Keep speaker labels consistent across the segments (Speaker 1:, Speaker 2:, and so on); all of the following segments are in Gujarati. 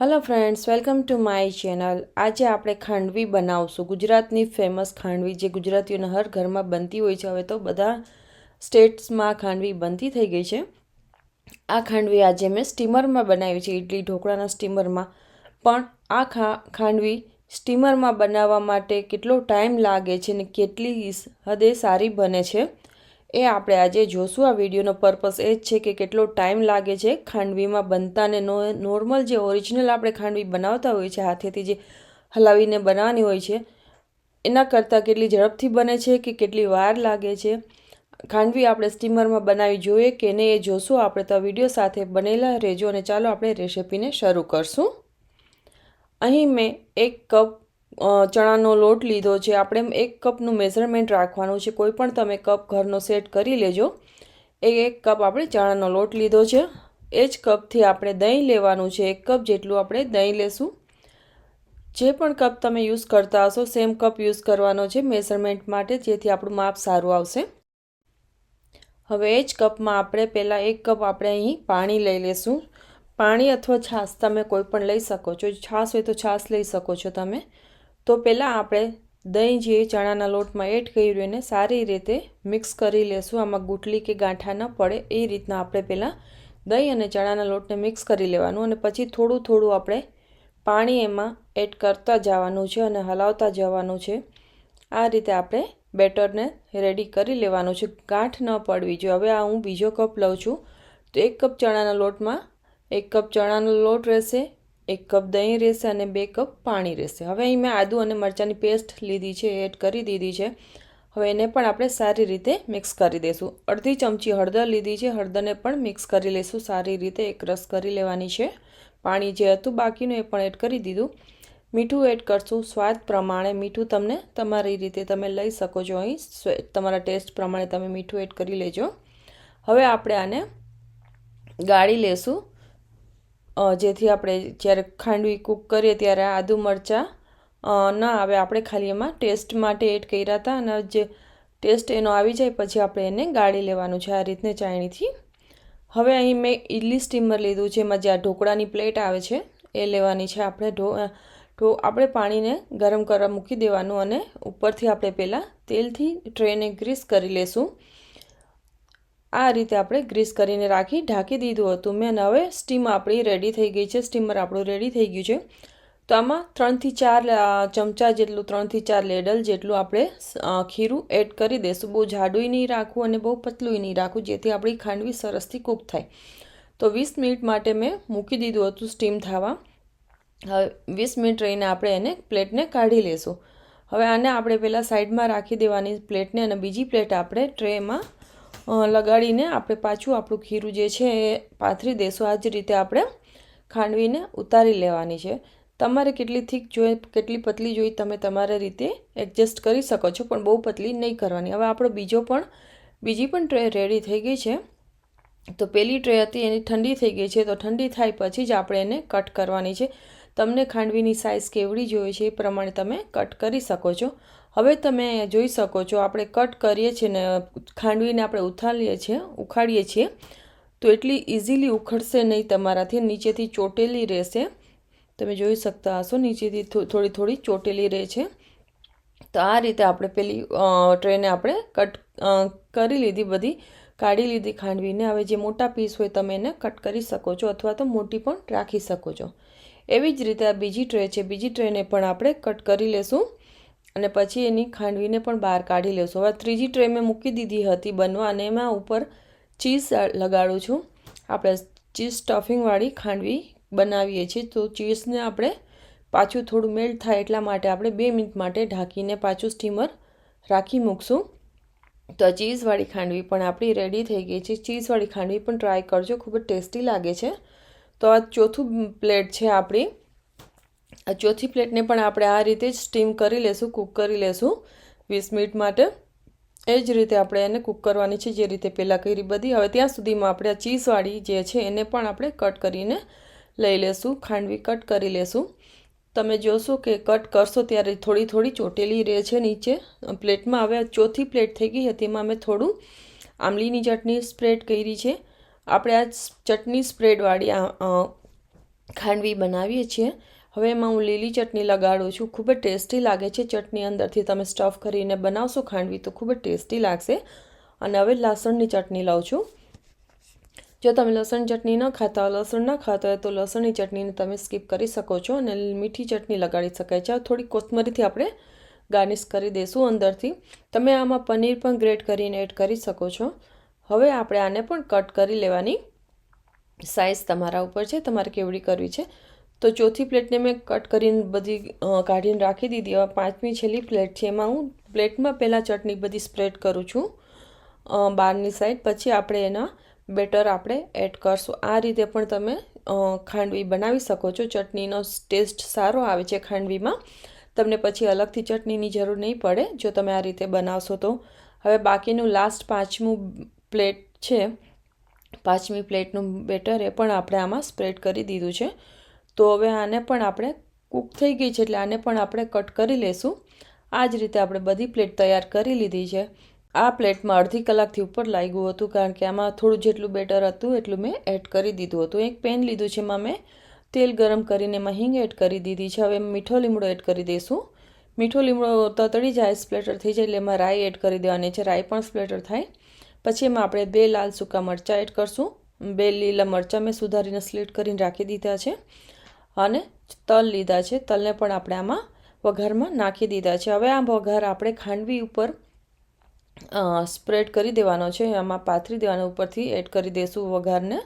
Speaker 1: Hello friends, welcome to my channel. આજે આપણે ખાંડવી બનાવશું, ગુજરાતની ફેમસ ખાંડવી જે ગુજરાતીઓના હર ઘરમાં બનતી હોય છે। હવે તો બધા સ્ટેટ્સમાં ખાંડવી બનતી થઈ ગઈ છે। આ ખાંડવી આજે મેં સ્ટીમરમાં બનાવી છે, ઇડલી ઢોકળાના સ્ટીમરમાં। પણ આ ખાંડવી સ્ટીમરમાં બનાવવા માટે કેટલો ટાઈમ લાગે છે ને કેટલી હદે સારી બને છે એ આપણે આજે જોશું। આ વિડીયોનો પર્પસ એ જ છે કે કેટલો ટાઈમ લાગે છે ખાંડવીમાં બનતાને। નોર્મલ જે ઓરિજિનલ આપણે ખાંડવી બનાવતા હોય છે, હાથેથી જે હલાવીને બનાવવાની હોય છે, એના કરતાં કેટલી ઝડપથી બને છે કે કેટલી વાર લાગે છે ખાંડવી આપણે સ્ટીમરમાં બનાવી જોઈએ કે નહીં એ જોશું આપણે। તો વિડીયો સાથે બનેલા રહેજો અને ચાલો આપણે રેસિપીને શરૂ કરશું। અહીં મેં 1 કપ ચણાનો લોટ લીધો છે। આપણે 1 કપનું મેઝરમેન્ટ રાખવાનું છે, કોઈ પણ તમે કપ ઘરનો સેટ કરી લેજો। 1 કપ આપણે ચણાનો લોટ લીધો છે। એ જ કપથી આપણે દહીં લેવાનું છે, 1 કપ જેટલું આપણે દહીં લેશું। જે પણ કપ તમે યુઝ કરતા હશો સેમ કપ યુઝ કરવાનો છે મેઝરમેન્ટ માટે, જેથી આપણું માપ સારું આવશે। હવે એ જ કપમાં આપણે પહેલાં 1 કપ આપણે અહીં પાણી લઈ લેશું। પાણી અથવા છાશ તમે કોઈ પણ લઈ શકો છો, છાશ હોય તો છાશ લઈ શકો છો તમે। તો પહેલાં આપણે દહીં જે ચણાના લોટમાં એડ કર્યું એને સારી રીતે મિક્સ કરી લેશું। આમાં ગુટલી કે ગાંઠા ન પડે એ રીતના આપણે પહેલાં દહીં અને ચણાના લોટને મિક્સ કરી લેવાનું અને પછી થોડું થોડું આપણે પાણી એમાં એડ કરતા જવાનું છે અને હલાવતા જવાનું છે। આ રીતે આપણે બેટરને રેડી કરી લેવાનું છે, ગાંઠ ન પડવી જોઈએ। હવે આ હું બીજો કપ લઉં છું, તો 1 કપ ચણાના લોટમાં 1 કપ ચણાનો લોટ રહેશે, 1 કપ દહીં રહેશે અને 2 કપ પાણી રહેશે। હવે અહીં મેં આદુ અને મરચાંની પેસ્ટ લીધી છે, એડ કરી દીધી છે। હવે એને પણ આપણે સારી રીતે મિક્સ કરી દઈશું। અડધી ચમચી હળદર લીધી છે, હળદરને પણ મિક્સ કરી લઈશું સારી રીતે, એક રસ કરી લેવાની છે। પાણી જે હતું બાકીનું એ પણ એડ કરી દીધું। મીઠું એડ કરશું સ્વાદ પ્રમાણે, મીઠું તમને તમારી રીતે તમે લઈ શકો છો, અહીં તમારા ટેસ્ટ પ્રમાણે તમે મીઠું એડ કરી લેજો। હવે આપણે આને ગાળી લેશું, જેથી આપણે જ્યારે ખાંડવી કૂક કરીએ ત્યારે આદુ મરચાં ના આવે। આપણે ખાલી એમાં ટેસ્ટ માટે એડ કર્યા હતા અને જે ટેસ્ટ એનો આવી જાય પછી આપણે એને ગાળી લેવાનું છે આ રીતને ચાળણીથી। હવે અહીં મેં ઇડલી સ્ટીમર લીધું છે, એમાં જે આ ઢોકળાની પ્લેટ આવે છે એ લેવાની છે આપણે। આપણે પાણીને ગરમ કરવા મૂકી દેવાનું અને ઉપરથી આપણે પહેલાં તેલથી ટ્રેને ગ્રીસ કરી લેશું। આ રીતે આપણે ગ્રીસ કરીને ઢાંકી દીધું હતું મેં, અને હવે સ્ટીમ આપણી રેડી થઈ ગઈ છે, સ્ટીમર આપણું રેડી થઈ ગયું છે। તો આમાં 3 થી 4 ચમચા જેટલું, 3 થી 4 લેડલ જેટલું આપણે ખીરું એડ કરી દઈશું। બહુ જાડુંય નહીં રાખવું અને બહુ પતલુંય નહીં રાખવું, જેથી આપણી ખાંડવી સરસથી કૂક થાય। તો 20 મિનિટ માટે મેં મૂકી દીધું હતું સ્ટીમ થવા। હવે 20 મિનિટ રહીને આપણે એને પ્લેટને કાઢી લેશું। હવે આને આપણે પહેલાં સાઈડમાં રાખી દેવાની પ્લેટને, અને બીજી પ્લેટ આપણે ટ્રેમાં લગાડીને આપણે પાછું આપણું ખીરું જે છે એ પાથરી દઈશું। આ જ રીતે આપણે ખાંડવીને ઉતારી લેવાની છે। તમારે કેટલી થીક જોઈએ કેટલી પતલી જોઈએ તમે તમારી રીતે એડજસ્ટ કરી શકો છો, પણ બહુ પતલી નહીં કરવાની। હવે આપણો બીજી પણ ટ્રે રેડી થઈ ગઈ છે। તો પહેલી ટ્રે હતી એની ઠંડી થઈ ગઈ છે, તો ઠંડી થાય પછી જ આપણે એને કટ કરવાની છે। તમને ખાંડવીની સાઇઝ કેવડી જોઈએ છે એ પ્રમાણે તમે કટ કરી શકો છો। હવે તમે જોઈ શકો છો આપણે કટ કરીએ છીએ ને ખાંડવીને આપણે ઉખાડીએ છીએ તો એટલી ઇઝીલી ઉખડશે નહીં તમારાથી, નીચેથી ચોટેલી રહેશે। તમે જોઈ શકતા હશો નીચેથી થોડી ચોટેલી રહે છે। તો આ રીતે આપણે પેલી ટ્રેને આપણે કટ કરી લીધી, બધી કાઢી લીધી ખાંડવીને। હવે જે મોટા પીસ હોય તમે એને કટ કરી શકો છો અથવા તો મોટી પણ રાખી શકો છો। એવી જ રીતે આ બીજી ટ્રે છે, બીજી ટ્રેને પણ આપણે કટ કરી લેશું અને પછી એની ખાંડવીને પણ બહાર કાઢી લેશું। હવે ત્રીજી ટ્રે મેં મૂકી દીધી હતી બનવા, અને એમાં ઉપર ચીઝ લગાડું છું। આપણે ચીઝ સ્ટફિંગવાળી ખાંડવી બનાવીએ છીએ, તો ચીઝને આપણે પાછું થોડું મેલ્ટ થાય એટલા માટે આપણે 2 મિનિટ માટે ઢાંકીને પાછું સ્ટીમર રાખી મૂકશું। તો ચીઝવાળી ખાંડવી પણ આપણી રેડી થઈ ગઈ છે। ચીઝવાળી ખાંડવી પણ ટ્રાય કરજો, ખૂબ જ ટેસ્ટી લાગે છે। તો આ ચોથું પ્લેટ છે આપણી, આ ચોથી પ્લેટને પણ આપણે આ રીતે જ સ્ટીમ કરી લેશું, કૂક કરી લેશું 20 મિનિટ માટે। એ જ રીતે આપણે એને કૂક કરવાની છે જે રીતે પહેલાં કરી બધી। હવે ત્યાં સુધીમાં આપણે આ ચીઝવાળી જે છે એને પણ આપણે કટ કરીને લઈ લેશું, ખાંડવી કટ કરી લેશું। તમે જોશો કે કટ કરશો ત્યારે થોડી ચોટેલી રહે છે નીચે પ્લેટમાં। હવે ચોથી પ્લેટ થઈ ગઈ હતી, એમાં મેં થોડું આમલીની ચટણી સ્પ્રેડ કરી છે। આપણે આ ચટણી સ્પ્રેડવાળી ખાંડવી બનાવીએ છીએ. હવે એમાં હું લીલી ચટણી લગાડું છું. ખૂબ જ ટેસ્ટી લાગે છે. ચટણી અંદરથી તમે સ્ટફ કરીને બનાવશો ખાંડવી તો ખૂબ જ ટેસ્ટી લાગશે. અને હવે લસણની ચટણી લઉં છું. જો તમે લસણ ચટણી ન ખાતા હોય, લસણ ન ખાતા હોય તો લસણની ચટણીને તમે સ્કીપ કરી શકો છો અને મીઠી ચટણી લગાડી શકાય છે. થોડી કોથમરીથી આપણે ગાર્નિશ કરી દઈશું અંદરથી. તમે આમાં પનીર પણ ગ્રેટ કરીને એડ કરી શકો છો. હવે આપણે આને પણ કટ કરી લેવાની. સાઇઝ તમારા ઉપર છે, તમારે કેવડી કરવી છે. તો ચોથી પ્લેટને મેં કટ કરીને બધી કાઢીને રાખી દીધી. હવે પાંચમી છેલ્લી પ્લેટ છે, એમાં હું પ્લેટમાં પહેલાં ચટણી બધી સ્પ્રેડ કરું છું બહારની સાઈડ. પછી આપણે એના બેટર આપણે એડ કરશું. આ રીતે પણ તમે ખાંડવી બનાવી શકો છો. ચટણીનો ટેસ્ટ સારો આવે છે ખાંડવીમાં. તમને પછી અલગથી ચટણીની જરૂર નહીં પડે જો તમે આ રીતે બનાવશો તો. હવે બાકીનું લાસ્ટ પાંચમું પ્લેટ છે, પાંચમી પ્લેટનું બેટર એ પણ આપણે આમાં સ્પ્રેડ કરી દીધું છે. તો હવે આને પણ આપણે કૂક થઈ ગઈ છે એટલે આને પણ આપણે કટ કરી લેશું. આ જ રીતે આપણે બધી પ્લેટ તૈયાર કરી લીધી છે. આ પ્લેટમાં અડધી કલાકથી ઉપર લાગ્યું હતું કારણ કે આમાં થોડું જેટલું બેટર હતું એટલું મેં એડ કરી દીધું હતું. એક પેન લીધું છે, એમાં મેં તેલ ગરમ કરીને એમાં હિંગ એડ કરી દીધી છે. હવે મીઠો લીમડો એડ કરી દઈશું. મીઠો લીમડો તતડી જાય, સ્પ્લેટર થઈ જાય એટલે એમાં રાઈ એડ કરી દેવાની છે. રાઈ પણ સ્પ્લેટર થાય પછી એમાં આપણે 2 લાલ સૂકા મરચાં એડ કરશું. 2 લીલા મરચાં મેં સુધારીને સ્લીટ કરીને રાખી દીધા છે. અને તલ લીધા છે, તલને પણ આપણે આમાં વઘારમાં નાખી દીધા છે. હવે આ વઘાર આપણે ખાંડવી ઉપર સ્પ્રેડ કરી દેવાનો છે. આમાં પાથરી દેવાનો, ઉપરથી એડ કરી દઈશું વઘારને.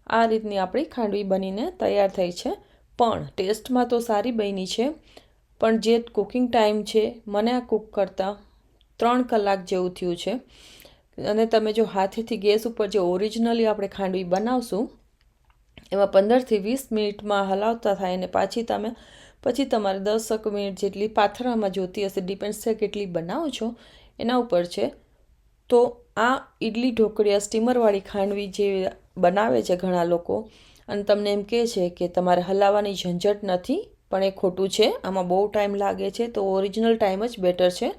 Speaker 1: આ રીતની આપણી ખાંડવી બનીને તૈયાર થઈ છે. પણ ટેસ્ટમાં તો સારી બની છે, પણ જે કુકિંગ ટાઈમ છે મને આ કૂક કરતાં 3 કલાક જેવું થયું છે. અને તમે જો હાથેથી ગેસ ઉપર જે ઓરિજિનલી આપણે ખાંડવી બનાવશું એમાં 15થી 20 મિનિટમાં હલાવતા થાય અને પછી તમારે 10 મિનિટ જેટલી પાથરવામાં જોતી હશે. ડિપેન્ડ્સ છે કેટલી બનાવો છો એના ઉપર છે. તો આ ઇડલી ઢોકળિયા સ્ટીમરવાળી ખાંડવી જે બનાવે છે ઘણા લોકો અને તમને એમ કહે છે કે તમારે હલાવવાની ઝંઝટ નથી, પણ એ ખોટું છે. આમાં બહુ ટાઈમ લાગે છે. તો ઓરિજિનલ ટાઈમ જ બેટર છે.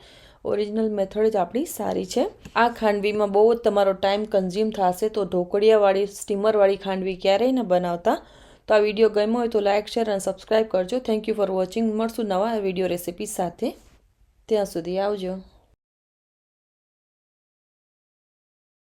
Speaker 1: ઓરિજિનલ મેથડ જ આપણી સારી છે. આ ખાંડવીમાં બહુ જ તમારો ટાઈમ કન્ઝ્યુમ થશે. તો ઢોકળિયાવાળી સ્ટીમરવાળી ખાંડવી ક્યારેય ન બનાવતા. તો આ વિડીયો ગમ્યો હોય તો લાઇક, શેર અને સબસ્ક્રાઈબ કરજો. Thank you for watching. મળશું નવા વિડીયો રેસિપી સાથે. ત્યાં સુધી આવજો.